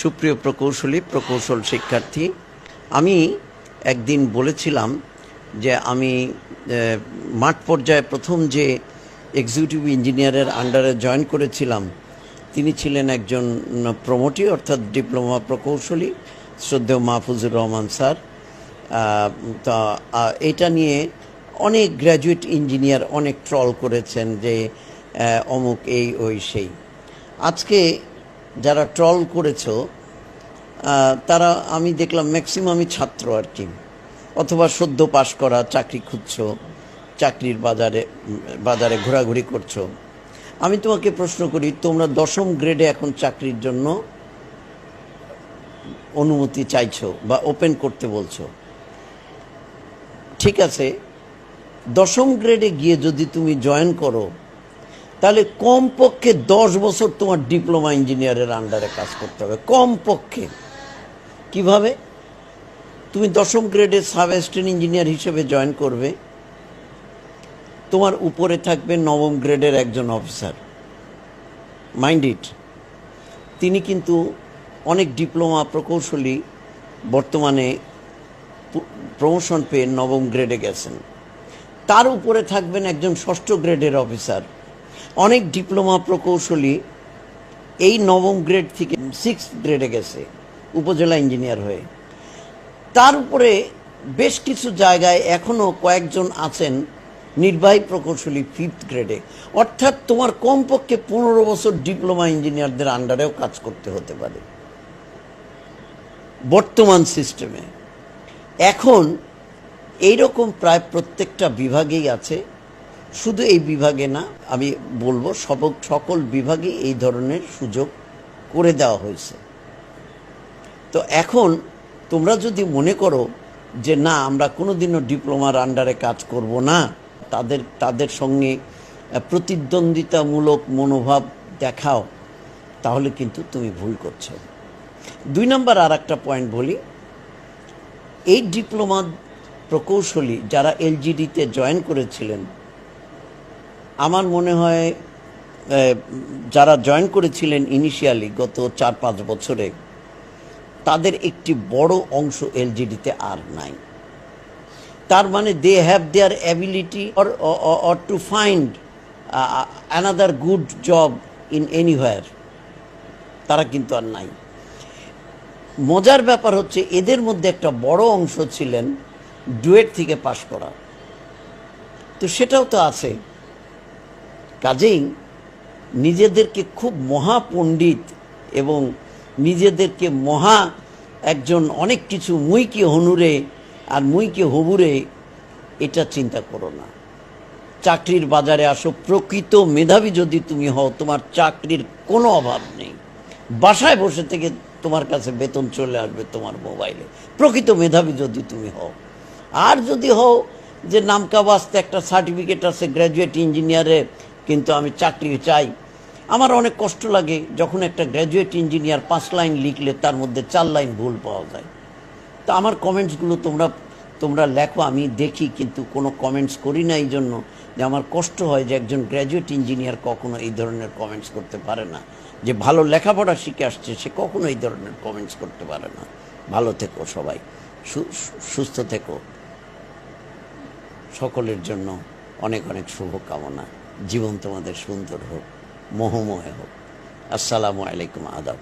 সুপ্রিয় প্রকৌশল শিক্ষার্থী, আমি একদিন বলেছিলাম যে আমি মাঠ পর্যায়ে প্রথম যে এক্সিকিউটিভ ইঞ্জিনিয়ারের আন্ডারে জয়েন করেছিলাম তিনি ছিলেন একজন প্রমোটি অর্থাৎ ডিপ্লোমা প্রকৌশলী শ্রদ্ধেয় মাহফুজুর রহমান স্যার। তা এটা নিয়ে অনেক গ্র্যাজুয়েট ইঞ্জিনিয়ার অনেক ট্রল করেছেন যে অমুক এই ওই সেই। আজকে যারা ট্রল করেছো তারা আমি দেখলাম ম্যাক্সিমামই ছাত্র আর কি, অথবা সদ্য পাশ করা, চাকরি খুঁজছো, চাকরির বাজারে ঘোরাঘুরি করছো। আমি তোমাকে প্রশ্ন করি, তোমরা 10ম গ্রেডে এখন চাকরির জন্য অনুমতি চাইছো বা ওপেন করতে বলছো, ঠিক আছে। 10ম গ্রেডে গিয়ে যদি তুমি জয়েন করো তাহলে কমপক্ষে 10 বছর তোমার ডিপ্লোমা ইঞ্জিনিয়ারের আন্ডারে কাজ করতে হবে, কমপক্ষে। কিভাবে? তুমি 10ম গ্রেডে সাব অ্যাসিস্ট্যান্ট ইঞ্জিনিয়ার হিসেবে জয়েন করবে, তোমার উপরে থাকবে 9ম গ্রেডের একজন অফিসার, মাইন্ড ইট। তিনি কিন্তু অনেক ডিপ্লোমা প্রকৌশলী বর্তমানে প্রমোশন পেয়ে 9ম গ্রেডে গেছেন। তার উপরে থাকবেন একজন 6ষ্ঠ গ্রেডের অফিসার। অনেক ডিপ্লোমা প্রকৌশলী এই 9ম গ্রেড থেকে 6th গ্রেডে গেছে উপজেলা ইঞ্জিনিয়ার হয়ে। তার উপরে বেশ কিছু জায়গায় এখনও কয়েকজন আছেন নির্বাহী প্রকৌশলী 5th গ্রেডে। অর্থাৎ তোমার কমপক্ষে 15 বছর ডিপ্লোমা ইঞ্জিনিয়ারদের আন্ডারেও কাজ করতে হতে পারে বর্তমান সিস্টেমে। এখন এইরকম প্রায় প্রত্যেকটা বিভাগেই আছে, শুধু এই বিভাগে না, আমি বলবো সকল বিভাগে এই ধরনের সুযোগ করে দেওয়া হয়েছে। তো এখন তোমরা যদি মনে করো যে না, আমরা কোনোদিনও ডিপ্লোমার আন্ডারে কাজ করব না, তাদের সঙ্গে প্রতিদ্বন্দ্বিতামূলক মনোভাব দেখাও, তাহলে কিন্তু তুমি ভুল করছো। 2 নম্বর আর একটা পয়েন্ট বলি, এই ডিপ্লোমা প্রকৌশলী যারা এলজিডিতে জয়েন করেছিলেন, আমার মনে হয় যারা জয়েন করেছিলেন ইনিশিয়ালি গত 4-5 বছরে, তাদের একটি বড় অংশ এলজিডিতে আর নাই। তার মানে they have their ability or to find another good job in anywhere, তারা কিন্তু আর নাই। মজার ব্যাপার হচ্ছে এদের মধ্যে একটা বড় অংশ ছিলেন ডুয়েট থেকে পাশ করা, তো সেটাও তো আছে। কাজেই নিজেদেরকে খুব মহাপণ্ডিত এবং নিজেদেরকে একজন অনেক কিছু মুইকে হনুরে আর মুইকে হবুরে, এটা চিন্তা করো না। চাকরির বাজারে আসো, প্রকৃত মেধাবী যদি তুমি হও, তোমার চাকরির কোনো অভাব নেই। বাসায় বসে থেকে তোমার কাছে বেতন চলে আসবে তোমার মোবাইলে, প্রকৃত মেধাবী যদি তুমি হও। আর যদি হও যে নামকা বাস্তে একটা সার্টিফিকেট আছে গ্র্যাজুয়েট ইঞ্জিনিয়ারের, কিন্তু আমি চাকরি চাই, আমার অনেক কষ্ট লাগে যখন একটা গ্র্যাজুয়েট ইঞ্জিনিয়ার 5 লাইন লিখলে তার মধ্যে 4 লাইন ভুল পাওয়া যায়। তো আমার কমেন্টসগুলো তোমরা লেখো, আমি দেখি, কিন্তু কোনো কমেন্টস করি না, এই জন্য যে আমার কষ্ট হয় যে একজন গ্র্যাজুয়েট ইঞ্জিনিয়ার কখনো এই ধরনের কমেন্টস করতে পারে না। যে ভালো লেখাপড়া শিখে আসছে সে কখনো এই ধরনের কমেন্টস করতে পারে না। ভালো থেকো সবাই, সুস্থ থেকো, সকলের জন্য অনেক অনেক শুভকামনা। জীবন তোমাদের সুন্দর হোক, মোহময় হোক। আসসালামু আলাইকুম, আদাব।